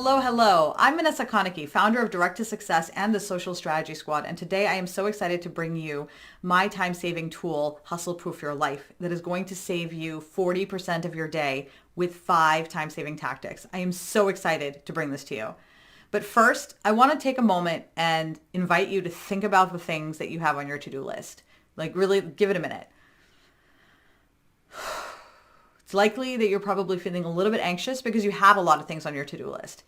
Hello, hello. I'm Minessa Konecky, founder of Direct to Success and the Social Strategy Squad. And today I am so excited to bring you my time-saving tool, Hustleproof Your Life, that is going to save you 40% of your day with 5 time-saving tactics. I am so excited to bring this to you. But first, I want to take a moment and invite you to think about the things that you have on your to-do list. Like really give it a minute. It's likely that you're probably feeling a little bit anxious because you have a lot of things on your to-do list.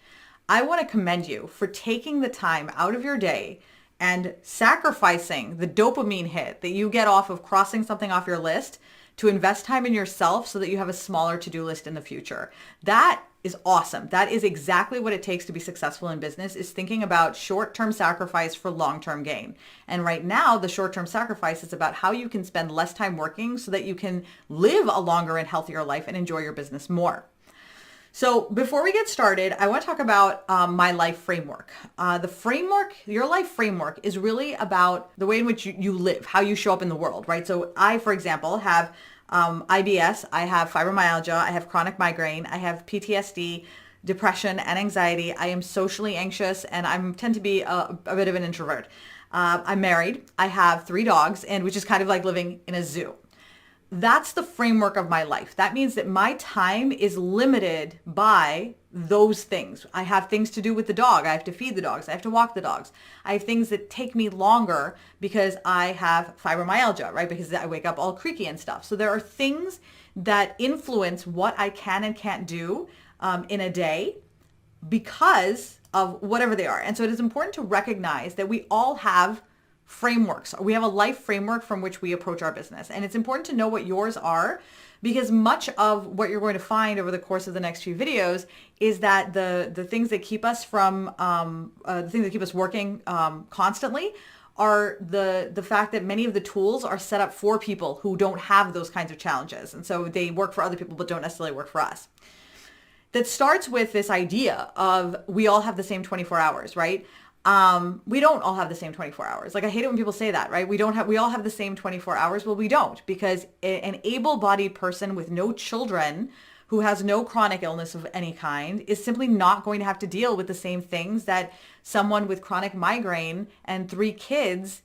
I want to commend you for taking the time out of your day and sacrificing the dopamine hit that you get off of crossing something off your list to invest time in yourself so that you have a smaller to-do list in the future. That is awesome. That is exactly what it takes to be successful in business, is thinking about short-term sacrifice for long-term gain. And right now, the short-term sacrifice is about how you can spend less time working so that you can live a longer and healthier life and enjoy your business more. So before we get started, I want to talk about my life framework. The framework, your life framework, is really about the way in which you live, how you show up in the world, right? So I, for example, have IBS, I have fibromyalgia, I have chronic migraine, I have PTSD, depression, and anxiety. I am socially anxious, and I tend to be a bit of an introvert. I'm married. I have 3 dogs, and which is kind of like living in a zoo. That's the framework of my life. That means that my time is limited by those things. I have things to do with the dog. I have to feed the dogs. I have to walk the dogs. I have things that take me longer because I have fibromyalgia, right? Because I wake up all creaky and stuff. So there are things that influence what I can and can't do in a day because of whatever they are. And so it is important to recognize that we all have frameworks. We have a life framework from which we approach our business. And it's important to know what yours are, because much of what you're going to find over the course of the next few videos is that the things that keep us from, the things that keep us working constantly are the fact that many of the tools are set up for people who don't have those kinds of challenges. And so they work for other people, but don't necessarily work for us. That starts with this idea of we all have the same 24 hours, right? We don't all have the same 24 hours. Like, I hate it when people say that, right? We all have the same 24 hours. Well, we don't, because an able-bodied person with no children who has no chronic illness of any kind is simply not going to have to deal with the same things that someone with chronic migraine and 3 kids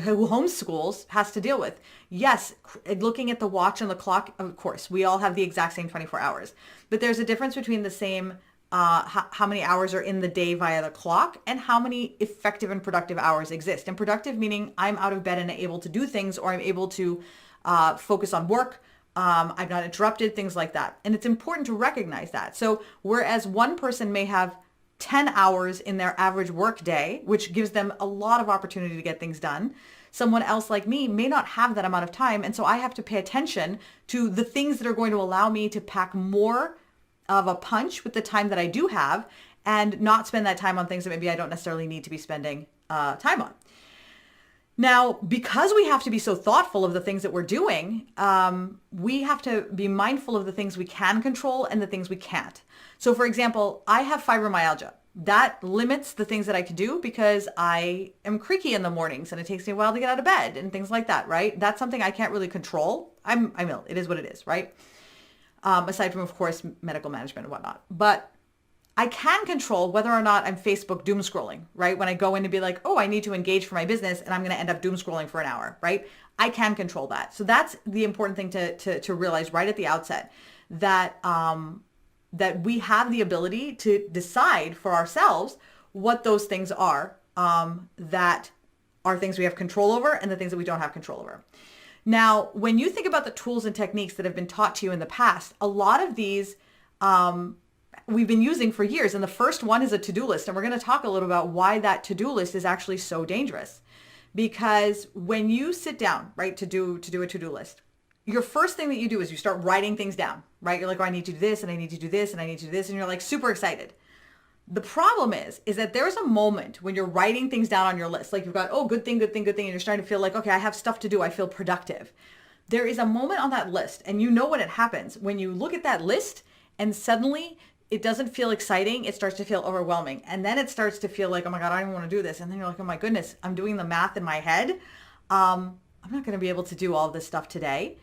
who homeschools has to deal with. Yes, looking at the watch and the clock, of course, we all have the exact same 24 hours, but there's a difference between the same how many hours are in the day via the clock and how many effective and productive hours exist. And productive meaning I'm out of bed and able to do things, or I'm able to focus on work. I'm not interrupted, things like that. And it's important to recognize that. So whereas one person may have 10 hours in their average work day, which gives them a lot of opportunity to get things done, someone else like me may not have that amount of time. And so I have to pay attention to the things that are going to allow me to pack more of a punch with the time that I do have, and not spend that time on things that maybe I don't necessarily need to be spending time on. Now, because we have to be so thoughtful of the things that we're doing, we have to be mindful of the things we can control and the things we can't. So for example, I have fibromyalgia. That limits the things that I can do because I am creaky in the mornings and it takes me a while to get out of bed and things like that, right? That's something I can't really control. I'm ill. It is what it is, right? Aside from, of course, medical management and whatnot. But I can control whether or not I'm Facebook doom scrolling, right? When I go in to be like, oh, I need to engage for my business and I'm going to end up doom scrolling for an hour, right? I can control that. So that's the important thing to realize right at the outset, that that we have the ability to decide for ourselves what those things are that are things we have control over and the things that we don't have control over. Now, when you think about the tools and techniques that have been taught to you in the past, a lot of these we've been using for years. And the first one is a to-do list. And we're going to talk a little about why that to-do list is actually so dangerous. Because when you sit down, right, to do a to-do list, your first thing that you do is you start writing things down, right? You're like, oh, I need to do this, and I need to do this, and I need to do this. And you're like super excited. The problem is that there's a moment when you're writing things down on your list. Like you've got, oh, good thing, good thing, good thing. And you're starting to feel like, okay, I have stuff to do. I feel productive. There is a moment on that list, and you know when it happens, when you look at that list and suddenly it doesn't feel exciting. It starts to feel overwhelming. And then it starts to feel like, oh my God, I don't even want to do this. And then you're like, oh my goodness, I'm doing the math in my head. I'm not going to be able to do all this stuff today.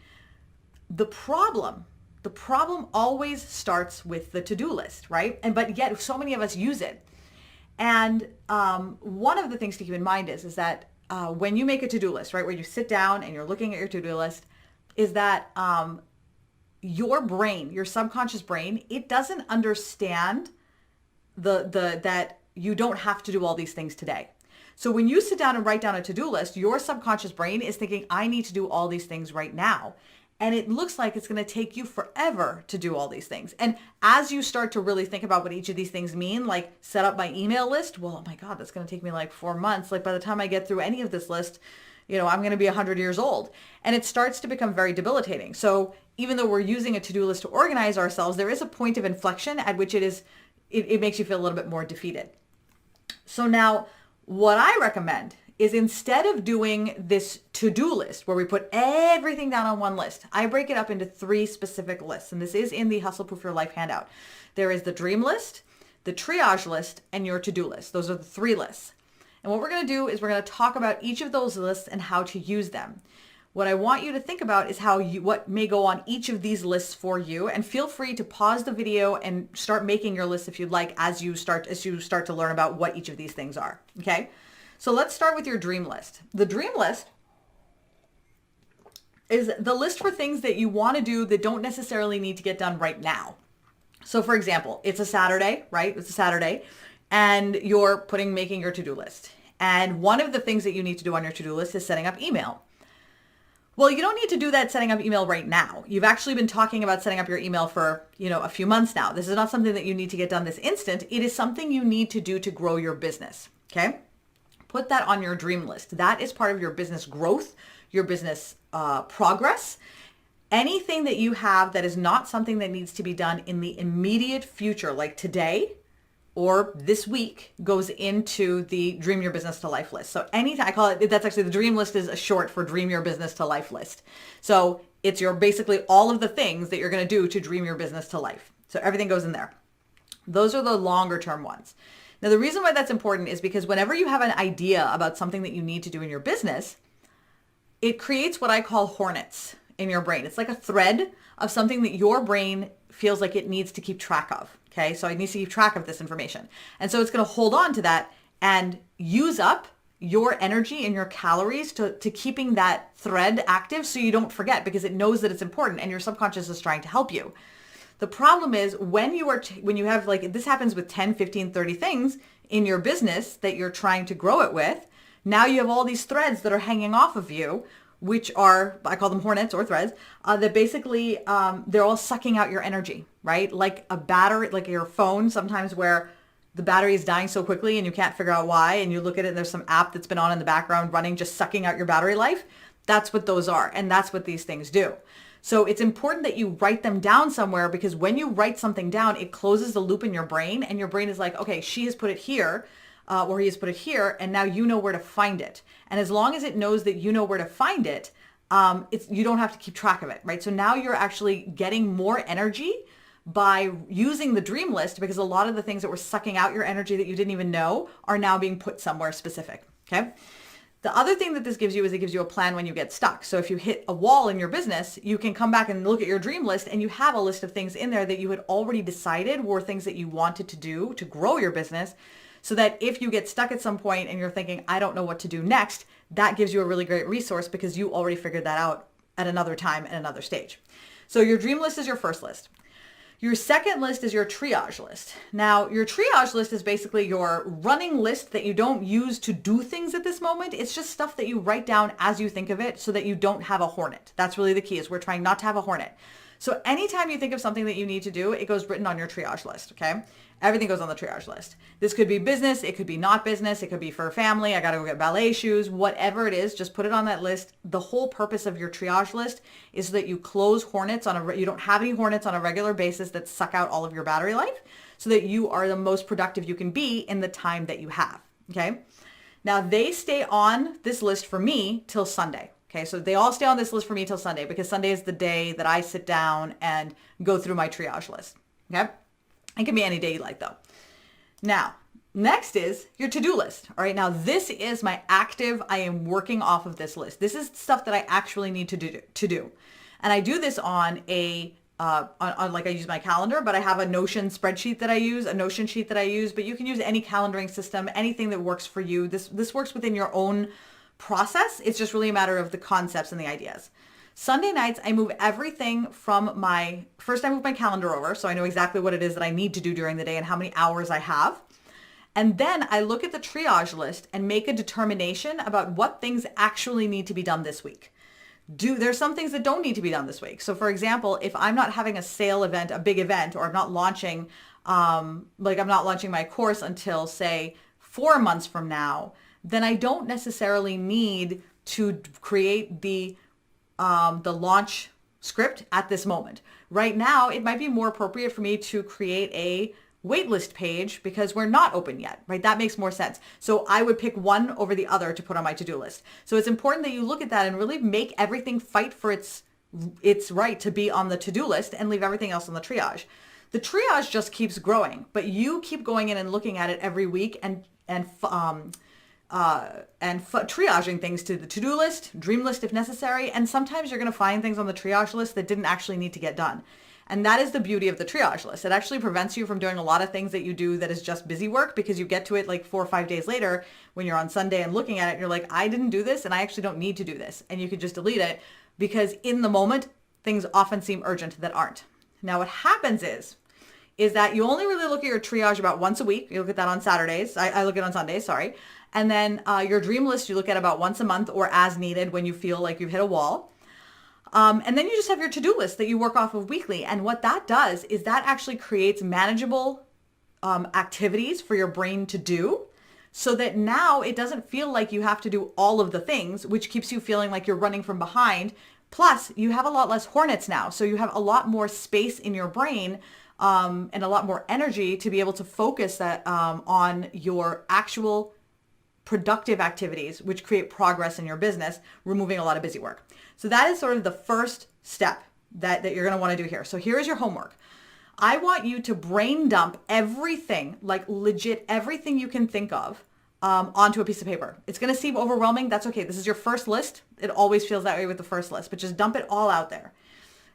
The problem The problem always starts with the to-do list, right? But yet so many of us use it. And one of the things to keep in mind is that when you make a to-do list, right, where you sit down and you're looking at your to-do list, is that your brain, your subconscious brain, it doesn't understand that you don't have to do all these things today. So when you sit down and write down a to-do list, your subconscious brain is thinking, I need to do all these things right now. And it looks like it's going to take you forever to do all these things. And as you start to really think about what each of these things mean, like set up my email list, well, oh my God, that's going to take me like 4 months. Like by the time I get through any of this list, I'm going to be 100 years old. And it starts to become very debilitating. So even though we're using a to-do list to organize ourselves, there is a point of inflection at which it makes you feel a little bit more defeated. So now what I recommend is instead of doing this to-do list where we put everything down on one list, I break it up into 3 specific lists. And this is in the Hustleproof Your Life handout. There is the dream list, the triage list, and your to-do list. Those are the 3 lists. And what we're going to do is we're going to talk about each of those lists and how to use them. What I want you to think about is what may go on each of these lists for you, and feel free to pause the video and start making your list if you'd like as you start to learn about what each of these things are. Okay? So let's start with your dream list. The dream list is the list for things that you want to do that don't necessarily need to get done right now. So for example, it's a Saturday, right? It's a Saturday and you're making your to-do list. And one of the things that you need to do on your to-do list is setting up email. Well, you don't need to do that setting up email right now. You've actually been talking about setting up your email for, a few months now. This is not something that you need to get done this instant. It is something you need to do to grow your business. Okay? Put that on your dream list. That is part of your business growth, your business progress. Anything that you have that is not something that needs to be done in the immediate future, like today or this week, goes into the Dream Your Business to Life list. So anytime, I call it, that's actually the dream list is a short for Dream Your Business to Life list. So it's basically all of the things that you're going to do to dream your business to life. So everything goes in there. Those are the longer term ones. Now, the reason why that's important is because whenever you have an idea about something that you need to do in your business, it creates what I call hornets in your brain. It's like a thread of something that your brain feels like it needs to keep track of. Okay, so it needs to keep track of this information. And so it's going to hold on to that and use up your energy and your calories to keeping that thread active so you don't forget, because it knows that it's important and your subconscious is trying to help you. The problem is when you have this happens with 10, 15, 30 things in your business that you're trying to grow it with. Now you have all these threads that are hanging off of you, which are, I call them hornets or threads, that basically, they're all sucking out your energy, right? Like a battery, like your phone sometimes, where the battery is dying so quickly and you can't figure out why. And you look at it and there's some app that's been on in the background running, just sucking out your battery life. That's what those are. And that's what these things do. So it's important that you write them down somewhere, because when you write something down, it closes the loop in your brain, and your brain is like, okay, she has put it here, or he has put it here, and now you know where to find it. And as long as it knows that you know where to find it, you don't have to keep track of it, right? So now you're actually getting more energy by using the dream list, because a lot of the things that were sucking out your energy that you didn't even know are now being put somewhere specific, okay? The other thing that this gives you is it gives you a plan when you get stuck. So if you hit a wall in your business, you can come back and look at your dream list, and you have a list of things in there that you had already decided were things that you wanted to do to grow your business, so that if you get stuck at some point and you're thinking, I don't know what to do next, that gives you a really great resource because you already figured that out at another time and another stage. So your dream list is your first list. Your second list is your triage list. Now, your triage list is basically your running list that you don't use to do things at this moment. It's just stuff that you write down as you think of it so that you don't have a hornet. That's really the key, is we're trying not to have a hornet. So anytime you think of something that you need to do, it goes written on your triage list, okay? Everything goes on the triage list. This could be business, it could be not business, it could be for family, I gotta go get ballet shoes, whatever it is, just put it on that list. The whole purpose of your triage list is so that you close hornets you don't have any hornets on a regular basis that suck out all of your battery life, so that you are the most productive you can be in the time that you have, okay? Now they stay on this list for me till Sunday. Okay, so they all stay on this list for me till Sunday, because Sunday is the day that I sit down and go through my triage list. Okay, it can be any day you like though. Now, next is your to-do list. All right, now this is my active, I am working off of this list. This is stuff that I actually need to do. And I do this on a like I use my calendar, but I have a Notion spreadsheet that I use, a Notion sheet that I use, but you can use any calendaring system, anything that works for you. This works within your own process. It's just really a matter of the concepts and the ideas. Sunday nights, I move everything from first I move my calendar over, so I know exactly what it is that I need to do during the day and how many hours I have. And then I look at the triage list and make a determination about what things actually need to be done this week. There's some things that don't need to be done this week. So for example, if I'm not having a sale event, a big event, or I'm not launching, I'm not launching my course until say 4 months from now, then I don't necessarily need to create the launch script at this moment. Right now, it might be more appropriate for me to create a waitlist page because we're not open yet, right? That makes more sense. So I would pick one over the other to put on my to-do list. So it's important that you look at that and really make everything fight for its right to be on the to-do list and leave everything else on the triage. The triage just keeps growing, but you keep going in and looking at it every week and triaging things to the to-do list, dream list if necessary. And sometimes you're going to find things on the triage list that didn't actually need to get done. And that is the beauty of the triage list. It actually prevents you from doing a lot of things that you do that is just busy work, because you get to it like 4 or 5 days later when you're on Sunday and looking at it and you're like, I didn't do this and I actually don't need to do this. And you could just delete it, because in the moment, things often seem urgent that aren't. Now what happens is that you only really look at your triage about once a week. You look at that on Saturdays. I look at it on Sundays, sorry. And then your dream list, you look at about once a month or as needed when you feel like you've hit a wall. And then you just have your to-do list that you work off of weekly. And what that does is that actually creates manageable activities for your brain to do, so that now it doesn't feel like you have to do all of the things, which keeps you feeling like you're running from behind. Plus, you have a lot less hornets now. So you have a lot more space in your brain and a lot more energy to be able to focus that on your actual productive activities, which create progress in your business, removing a lot of busy work. So that is sort of the first step that you're going to want to do here. So here is your homework. I want you to brain dump everything, like legit everything you can think of, onto a piece of paper. It's going to seem overwhelming. That's okay. This is your first list. It always feels that way with the first list, but just dump it all out there.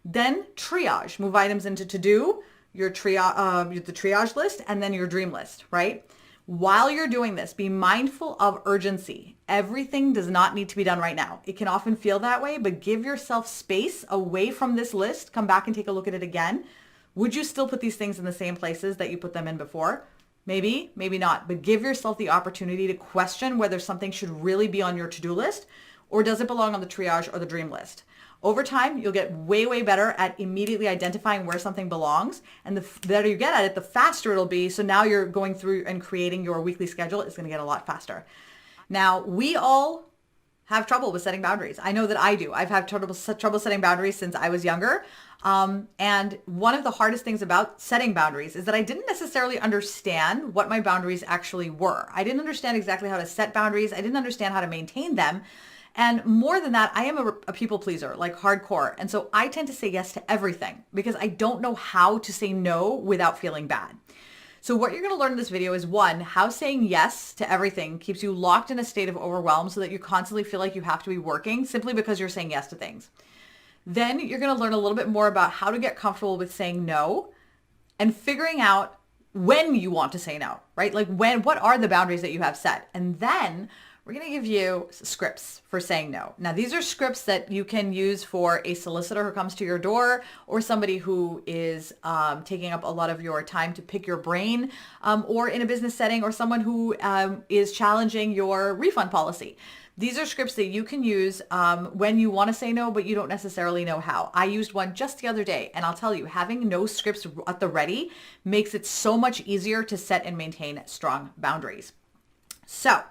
Then triage, move items into to-do, the triage list, and then your dream list, right? While you're doing this, be mindful of urgency. Everything does not need to be done right now. It can often feel that way, but give yourself space away from this list. Come back and take a look at it again. Would you still put these things in the same places that you put them in before? Maybe, maybe not, but give yourself the opportunity to question whether something should really be on your to-do list, or does it belong on the triage or the dream list? Over time, you'll get way, way better at immediately identifying where something belongs. And the better you get at it, the faster it'll be. So now you're going through and creating your weekly schedule. It's going to get a lot faster. Now, we all have trouble with setting boundaries. I know that I do. I've had trouble setting boundaries since I was younger. And one of the hardest things about setting boundaries is that I didn't necessarily understand what my boundaries actually were. I didn't understand exactly how to set boundaries. I didn't understand how to maintain them. And more than that, I am a people pleaser, like hardcore. And so I tend to say yes to everything because I don't know how to say no without feeling bad. So what you're going to learn in this video is, one, how saying yes to everything keeps you locked in a state of overwhelm so that you constantly feel like you have to be working simply because you're saying yes to things. Then you're going to learn a little bit more about how to get comfortable with saying no and figuring out when you want to say no, right? Like what are the boundaries that you have set? And then we're going to give you scripts for saying no. Now, these are scripts that you can use for a solicitor who comes to your door, or somebody who is taking up a lot of your time to pick your brain, or in a business setting, or someone who is challenging your refund policy. These are scripts that you can use when you want to say no, but you don't necessarily know how. I used one just the other day, and I'll tell you, having no scripts at the ready makes it so much easier to set and maintain strong boundaries. So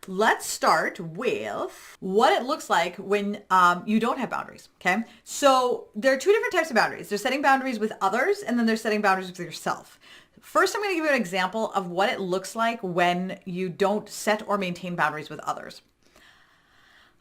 let's start with what it looks like when you don't have boundaries, okay? So there are two different types of boundaries. There's setting boundaries with others, and then there's setting boundaries with yourself. First, I'm going to give you an example of what it looks like when you don't set or maintain boundaries with others.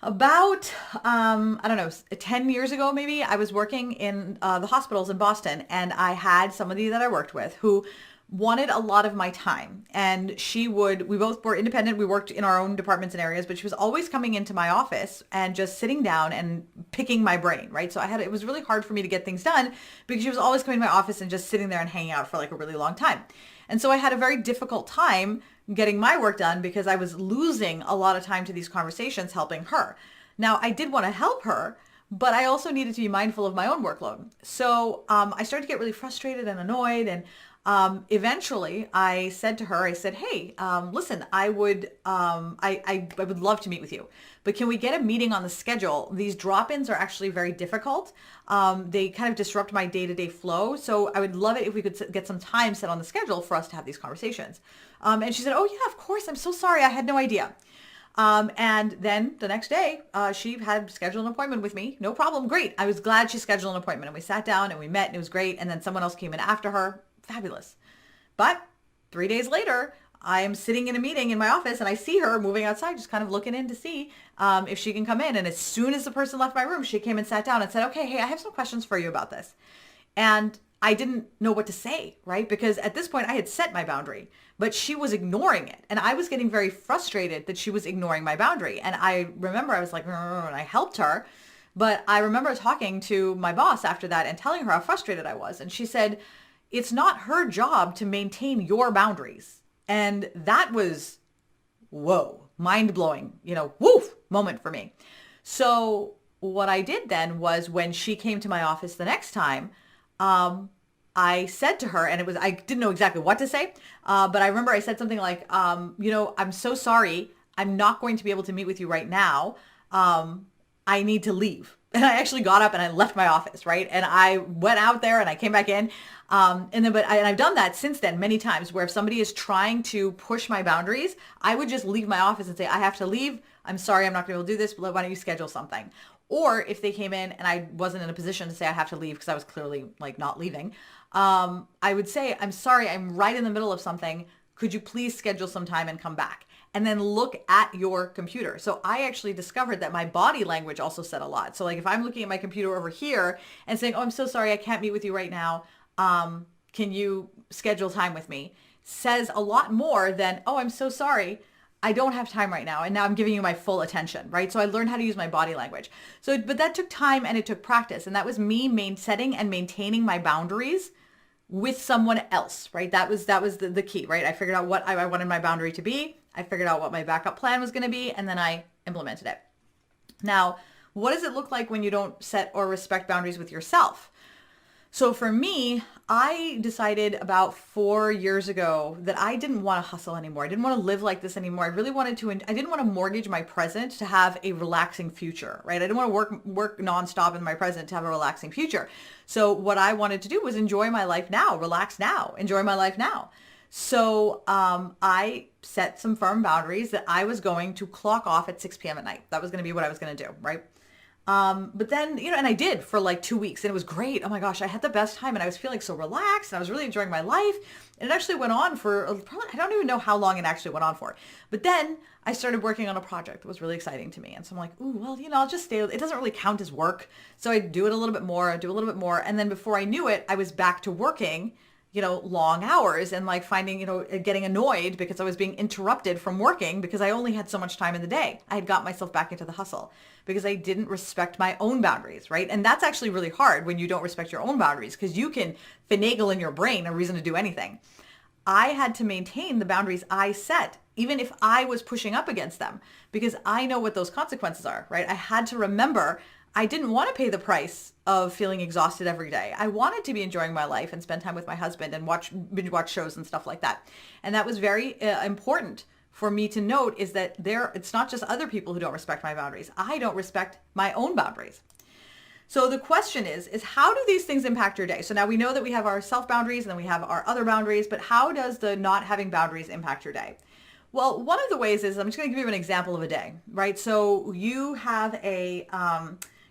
About, 10 years ago, maybe, I was working in the hospitals in Boston, and I had somebody that I worked with who wanted a lot of my time. And we both were independent. We worked in our own departments and areas, but she was always coming into my office and just sitting down and picking my brain, right? So it was really hard for me to get things done because she was always coming to my office and just sitting there and hanging out for like a really long time. And so I had a very difficult time getting my work done because I was losing a lot of time to these conversations helping her. Now, I did want to help her, but I also needed to be mindful of my own workload. So I started to get really frustrated and annoyed. And eventually I said to her, I said, hey, listen, I would love to meet with you, but can we get a meeting on the schedule? These drop-ins are actually very difficult. They kind of disrupt my day-to-day flow. So I would love it if we could get some time set on the schedule for us to have these conversations. And she said, oh yeah, of course. I'm so sorry. I had no idea. And then the next day, she had scheduled an appointment with me. No problem. Great. I was glad she scheduled an appointment, and we sat down and we met and it was great. And then someone else came in after her. Fabulous. But 3 days later, I am sitting in a meeting in my office and I see her moving outside, just kind of looking in to see if she can come in. And as soon as the person left my room, she came and sat down and said, okay, hey, I have some questions for you about this. And I didn't know what to say, right? Because at this point I had set my boundary, but she was ignoring it. And I was getting very frustrated that she was ignoring my boundary. And I remember I was like, and I helped her. But I remember talking to my boss after that and telling her how frustrated I was. And she said, it's not her job to maintain your boundaries. And that was, whoa, mind blowing, woof moment for me. So what I did then was when she came to my office the next time, I said to her, and I didn't know exactly what to say, but I remember I said something like, I'm so sorry. I'm not going to be able to meet with you right now. I need to leave. And I actually got up and I left my office, right? And I went out there and I came back in. And I've done that since then many times where if somebody is trying to push my boundaries, I would just leave my office and say, I have to leave. I'm sorry, I'm not going to be able to do this, but why don't you schedule something? Or if they came in and I wasn't in a position to say I have to leave because I was clearly like not leaving, I would say, I'm sorry, I'm right in the middle of something. Could you please schedule some time and come back? And then look at your computer. So I actually discovered that my body language also said a lot. So like if I'm looking at my computer over here and saying, oh, I'm so sorry, I can't meet with you right now. Can you schedule time with me? Says a lot more than, oh, I'm so sorry, I don't have time right now. And now I'm giving you my full attention, right? So I learned how to use my body language. But that took time and it took practice. And that was me setting and maintaining my boundaries with someone else, right? That was the key, right? I figured out what I wanted my boundary to be. I figured out what my backup plan was going to be, and then I implemented it. Now, what does it look like when you don't set or respect boundaries with yourself? So for me, I decided about 4 years ago that I didn't want to hustle anymore. I didn't want to live like this anymore. I didn't want to mortgage my present to have a relaxing future, right? I didn't want to work nonstop in my present to have a relaxing future. So what I wanted to do was enjoy my life now, relax now, enjoy my life now. So I set some firm boundaries that I was going to clock off at 6 p.m. at night. That was going to be what I was going to do, right? But then, and I did for like 2 weeks and it was great. Oh my gosh, I had the best time and I was feeling so relaxed and I was really enjoying my life. And it actually went on for probably, I don't even know how long it actually went on for. But then I started working on a project that was really exciting to me. And so I'm like, ooh, well, I'll just stay. It doesn't really count as work. So I do it a little bit more, And then before I knew it, I was back to working long hours and like finding, getting annoyed because I was being interrupted from working because I only had so much time in the day. I had got myself back into the hustle because I didn't respect my own boundaries, right? And that's actually really hard when you don't respect your own boundaries because you can finagle in your brain a reason to do anything. I had to maintain the boundaries I set, even if I was pushing up against them, because I know what those consequences are, right? I had to remember I didn't want to pay the price of feeling exhausted every day. I wanted to be enjoying my life and spend time with my husband and binge watch shows and stuff like that. And that was very important for me to note is that it's not just other people who don't respect my boundaries. I don't respect my own boundaries. So the question is how do these things impact your day? So now we know that we have our self boundaries and then we have our other boundaries, but how does the not having boundaries impact your day? Well, one of the ways is, I'm just going to give you an example of a day, right? So you have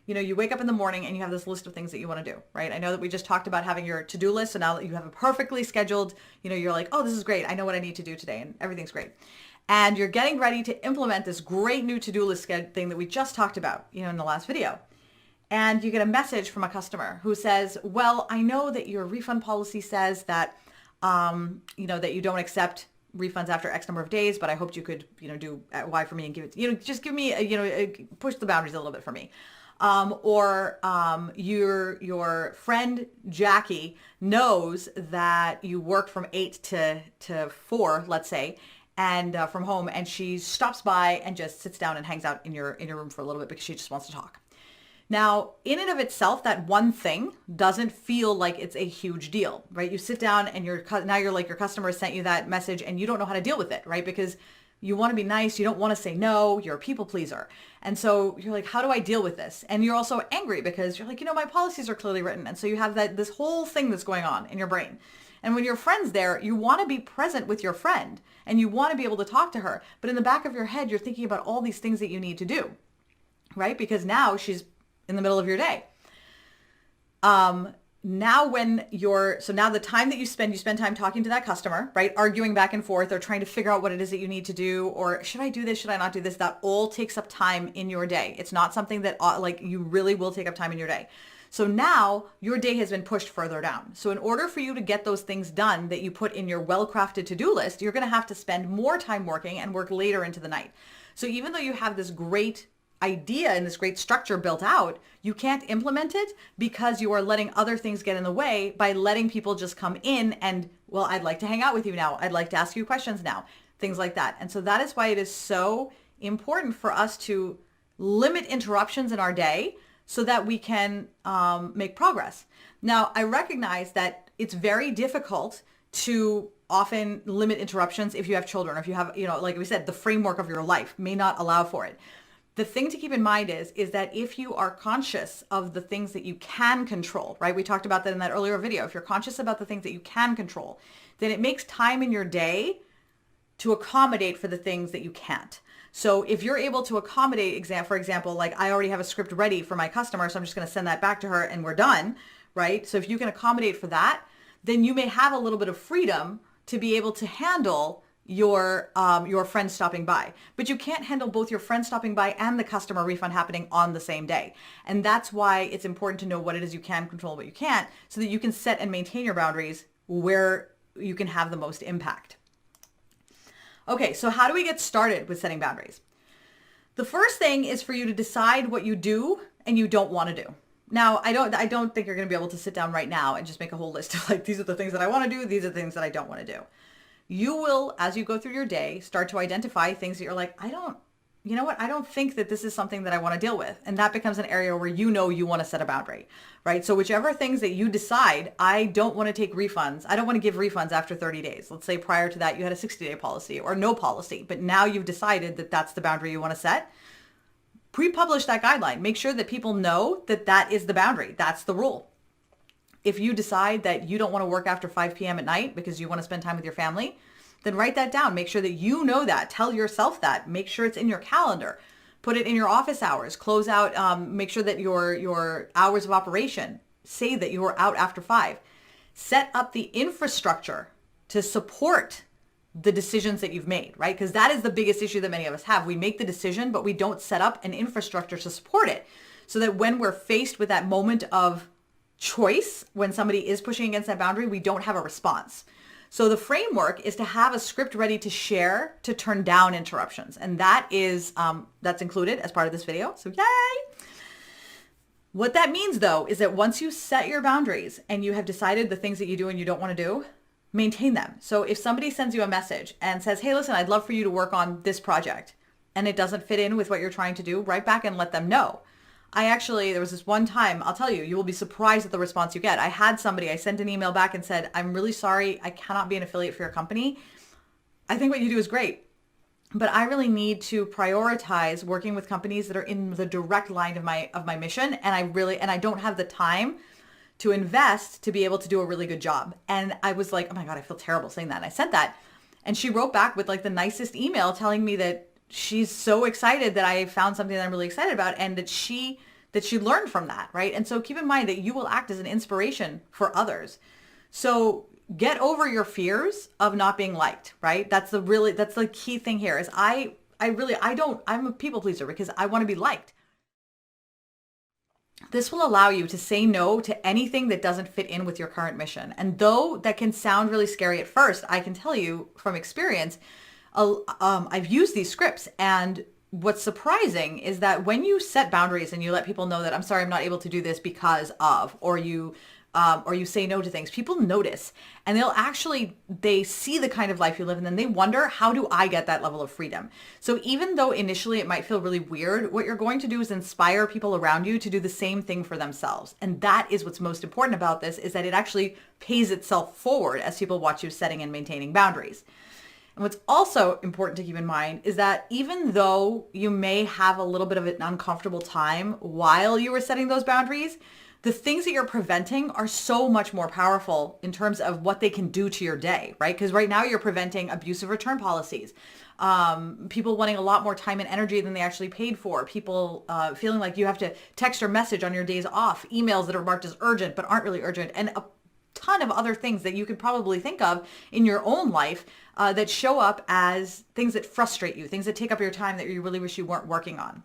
you wake up in the morning and you have this list of things that you want to do, right? I know that we just talked about having your to-do list. So now that you have it perfectly scheduled, you're like, oh, this is great. I know what I need to do today and everything's great. And you're getting ready to implement this great new to-do list thing that we just talked about, in the last video. And you get a message from a customer who says, well, I know that your refund policy says that that you don't accept refunds after X number of days, but I hoped you could, do Y for me and give it, just give me, push the boundaries a little bit for me. Your friend Jackie knows that you work from 8 to 4, let's say, and from home, and she stops by and just sits down and hangs out in your room for a little bit because she just wants to talk. Now, in and of itself, that one thing doesn't feel like it's a huge deal, right? You sit down and now you're like, your customer sent you that message and you don't know how to deal with it, right? Because you want to be nice. You don't want to say no. You're a people pleaser. And so you're like, how do I deal with this? And you're also angry because you're like, my policies are clearly written. And so you have this whole thing that's going on in your brain. And when your friend's there, you want to be present with your friend and you want to be able to talk to her. But in the back of your head, you're thinking about all these things that you need to do, right? Because now she's in the middle of your day. Now the time that you spend time talking to that customer, right? Arguing back and forth or trying to figure out what it is that you need to do, or should I do this? Should I not do this? That all takes up time in your day. It's not something that you really will take up time in your day. So now your day has been pushed further down. So in order for you to get those things done that you put in your well-crafted to-do list, you're going to have to spend more time working and work later into the night. So even though you have this great idea and this great structure built out, you can't implement it because you are letting other things get in the way by letting people just come in and, well, I'd like to hang out with you now. I'd like to ask you questions now, things like that. And so that is why it is so important for us to limit interruptions in our day so that we can make progress. Now, I recognize that it's very difficult to often limit interruptions if you have children, or if you have, like we said, the framework of your life may not allow for it. The thing to keep in mind is that if you are conscious of the things that you can control, right? We talked about that in that earlier video. If you're conscious about the things that you can control, then it makes time in your day to accommodate for the things that you can't. So if you're able to accommodate, for example, like I already have a script ready for my customer, so I'm just going to send that back to her and we're done, right? So if you can accommodate for that, then you may have a little bit of freedom to be able to handle your friend stopping by. But you can't handle both your friend stopping by and the customer refund happening on the same day. And that's why it's important to know what it is you can control, what you can't, so that you can set and maintain your boundaries where you can have the most impact. Okay, so how do we get started with setting boundaries? The first thing is for you to decide what you do and you don't want to do. Now, I don't think you're going to be able to sit down right now and just make a whole list of like, these are the things that I want to do, these are the things that I don't want to do. You will, as you go through your day, start to identify things that you're like, I don't think that this is something that I want to deal with. And that becomes an area where you want to set a boundary, right? So whichever things that you decide, I don't want to take refunds. I don't want to give refunds after 30 days. Let's say prior to that, you had a 60-day policy or no policy, but now you've decided that that's the boundary you want to set. Pre-publish that guideline. Make sure that people know that that is the boundary. That's the rule. If you decide that you don't want to work after 5 p.m. at night because you want to spend time with your family, then write that down. Make sure that you know that. Tell yourself that. Make sure it's in your calendar. Put it in your office hours. Close out. Make sure that your hours of operation say that you are out after 5. Set up the infrastructure to support the decisions that you've made, right? Because that is the biggest issue that many of us have. We make the decision, but we don't set up an infrastructure to support it so that when we're faced with that moment of choice, when somebody is pushing against that boundary, we don't have a response. So the framework is to have a script ready to share to turn down interruptions. And that is, that's included as part of this video. So yay! What that means though, is that once you set your boundaries and you have decided the things that you do and you don't want to do, maintain them. So if somebody sends you a message and says, hey, listen, I'd love for you to work on this project, and it doesn't fit in with what you're trying to do, write back and let them know. There was this one time, I'll tell you, you will be surprised at the response you get. I sent an email back and said, I'm really sorry, I cannot be an affiliate for your company. I think what you do is great, but I really need to prioritize working with companies that are in the direct line of my mission. And I don't have the time to invest to be able to do a really good job. And I was like, oh my God, I feel terrible saying that. And I sent that. And she wrote back with like the nicest email telling me that she's so excited that I found something that I'm really excited about and that she learned from that, right? And so keep in mind that you will act as an inspiration for others. So get over your fears of not being liked, right? That's the key thing here is I'm a people pleaser because I want to be liked. This will allow you to say no to anything that doesn't fit in with your current mission. And though that can sound really scary at first, I can tell you from experience, I've used these scripts, and what's surprising is that when you set boundaries and you let people know that I'm sorry, I'm not able to do this because of, or you say no to things, people notice, and they see the kind of life you live, and then they wonder, how do I get that level of freedom? So even though initially it might feel really weird, what you're going to do is inspire people around you to do the same thing for themselves. And that is what's most important about this, is that it actually pays itself forward as people watch you setting and maintaining boundaries. And what's also important to keep in mind is that even though you may have a little bit of an uncomfortable time while you were setting those boundaries, the things that you're preventing are so much more powerful in terms of what they can do to your day, right? Because right now you're preventing abusive return policies, people wanting a lot more time and energy than they actually paid for, people feeling like you have to text or message on your days off, emails that are marked as urgent but aren't really urgent, and a ton of other things that you could probably think of in your own life that show up as things that frustrate you, things that take up your time that you really wish you weren't working on.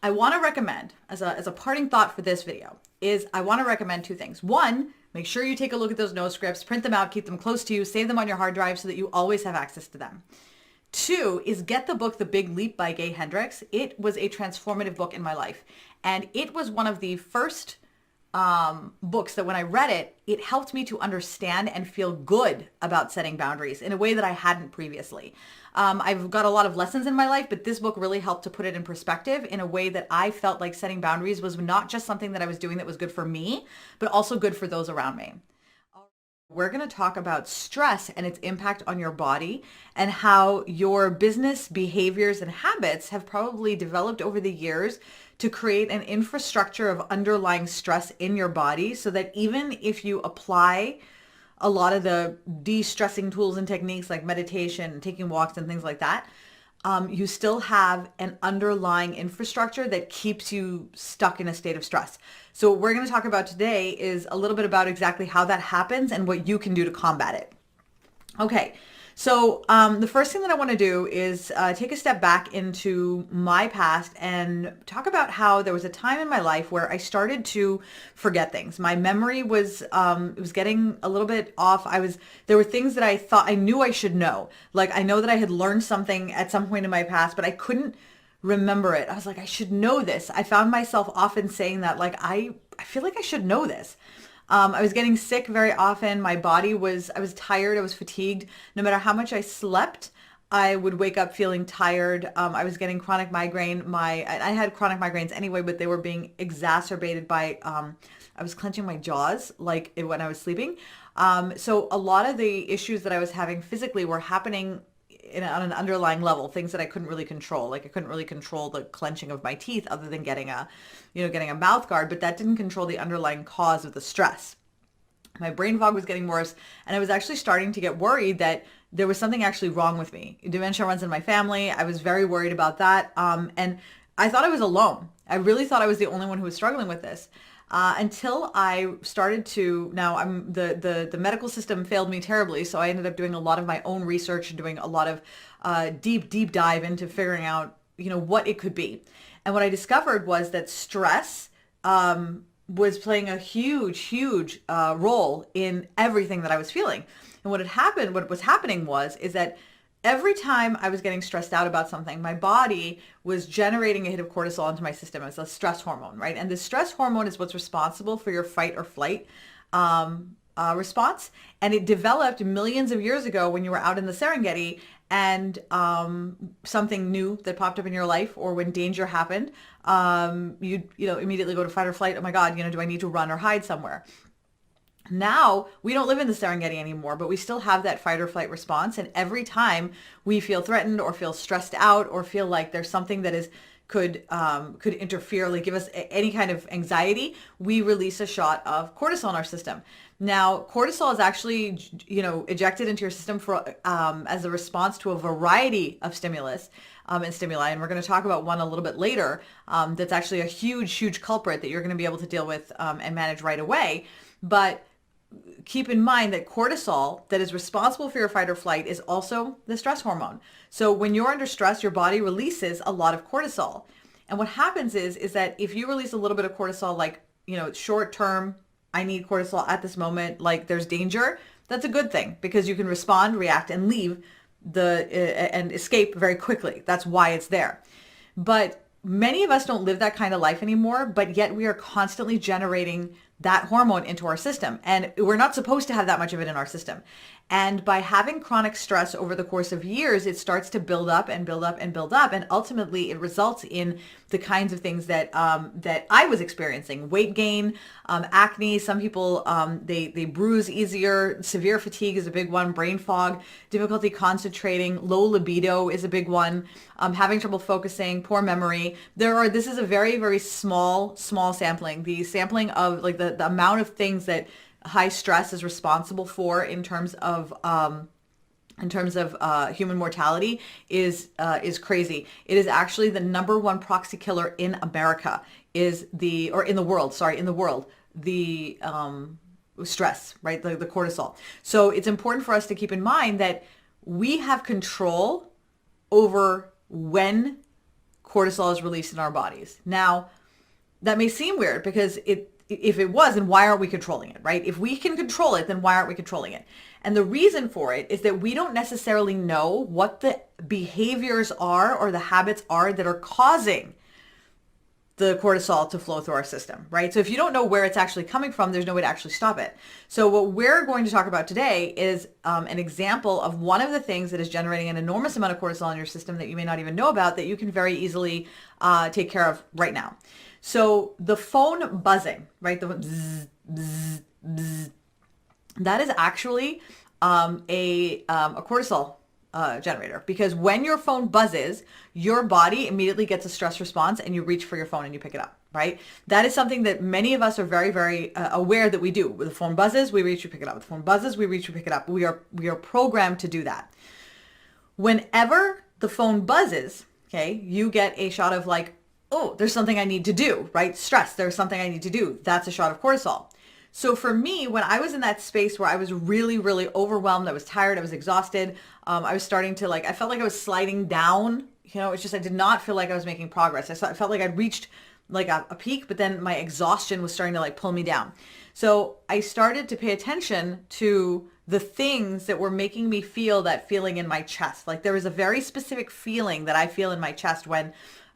I want to recommend, as a parting thought for this video, is I want to recommend two things. One, make sure you take a look at those no scripts, print them out, keep them close to you, save them on your hard drive so that you always have access to them. Two is get the book, The Big Leap by Gay Hendricks. It was a transformative book in my life. And it was one of the first books that when I read it, it helped me to understand and feel good about setting boundaries in a way that I hadn't previously. I've got a lot of lessons in my life, but this book really helped to put it in perspective in a way that I felt like setting boundaries was not just something that I was doing that was good for me, but also good for those around me. We're going to talk about stress and its impact on your body, and how your business behaviors and habits have probably developed over the years to create an infrastructure of underlying stress in your body, so that even if you apply a lot of the de-stressing tools and techniques like meditation and taking walks and things like that, you still have an underlying infrastructure that keeps you stuck in a state of stress. So what we're going to talk about today is a little bit about exactly how that happens and what you can do to combat it. Okay, so the first thing that I want to do is take a step back into my past and talk about how there was a time in my life where I started to forget things. My memory was it was getting a little bit off. There were things that I thought I knew I should know. Like, I know that I had learned something at some point in my past, but I couldn't remember it. I was like, I should know this. I found myself often saying that, like, I feel like I should know this. I was getting sick very often. I was tired. I was fatigued. No matter how much I slept, I would wake up feeling tired. I was getting chronic migraine. I had chronic migraines anyway, but they were being exacerbated by, I was clenching my jaws like when I was sleeping. So a lot of the issues that I was having physically were happening on an underlying level, things that I couldn't really control. Like, I couldn't really control the clenching of my teeth other than getting a mouth guard, but that didn't control the underlying cause of the stress. My brain fog was getting worse, and I was actually starting to get worried that there was something actually wrong with me. Dementia runs in my family. I was very worried about that. And I thought I was alone. I really thought I was the only one who was struggling with this. Until I started to, now the medical system failed me terribly, so I ended up doing a lot of my own research and doing a lot of deep dive into figuring out, what it could be. And what I discovered was that stress was playing a huge role in everything that I was feeling. And what was happening is that every time I was getting stressed out about something, my body was generating a hit of cortisol into my system as a stress hormone, right? And the stress hormone is what's responsible for your fight or flight response. And it developed millions of years ago when you were out in the Serengeti and something new that popped up in your life, or when danger happened, you'd immediately go to fight or flight. Oh my God, do I need to run or hide somewhere? Now, we don't live in the Serengeti anymore, but we still have that fight or flight response. And every time we feel threatened or feel stressed out or feel like there's something that could interfere, like give us any kind of anxiety, we release a shot of cortisol in our system. Now, cortisol is actually, ejected into your system as a response to a variety of stimulus and stimuli. And we're going to talk about one a little bit later that's actually a huge culprit that you're going to be able to deal with and manage right away. But keep in mind that cortisol, that is responsible for your fight or flight, is also the stress hormone. So when you're under stress, your body releases a lot of cortisol. And what happens is that if you release a little bit of cortisol, like, short term, I need cortisol at this moment, like there's danger, that's a good thing because you can respond, react, and leave and escape very quickly. That's why it's there. But many of us don't live that kind of life anymore, but yet we are constantly generating that hormone into our system. And we're not supposed to have that much of it in our system. And by having chronic stress over the course of years, it starts to build up and build up and build up. And ultimately it results in the kinds of things that that I was experiencing: weight gain, acne. Some people, they bruise easier. Severe fatigue is a big one. Brain fog, difficulty concentrating, low libido is a big one. Having trouble focusing, poor memory. This is a very, very small sampling. The sampling of like the amount of things that high stress is responsible for in terms of human mortality is crazy. It is actually the number one proxy killer in America, in the world, the stress, right? The cortisol. So it's important for us to keep in mind that we have control over when cortisol is released in our bodies. Now, that may seem weird because if it was, then why aren't we controlling it, right? If we can control it, then why aren't we controlling it? And the reason for it is that we don't necessarily know what the behaviors are or the habits are that are causing the cortisol to flow through our system, right? So if you don't know where it's actually coming from, there's no way to actually stop it. So what we're going to talk about today is an example of one of the things that is generating an enormous amount of cortisol in your system that you may not even know about, that you can very easily take care of right now. So the phone buzzing, right? The bzz, bzz, bzz, that is actually a cortisol generator, because when your phone buzzes, your body immediately gets a stress response and you reach for your phone and you pick it up, right? That is something that many of us are very, very aware that we do. When the phone buzzes, we reach, we pick it up. When the phone buzzes, we reach, we pick it up. We are programmed to do that. Whenever the phone buzzes, okay, you get a shot of like, oh, there's something I need to do, right? Stress, there's something I need to do. That's a shot of cortisol. So for me, when I was in that space where I was really, really overwhelmed, I was tired, I was exhausted, I was starting to I felt like I was sliding down, it's just, I did not feel like I was making progress. I felt like I'd reached like a peak, but then my exhaustion was starting to pull me down. So I started to pay attention to the things that were making me feel that feeling in my chest. Like there was a very specific feeling that I feel in my chest when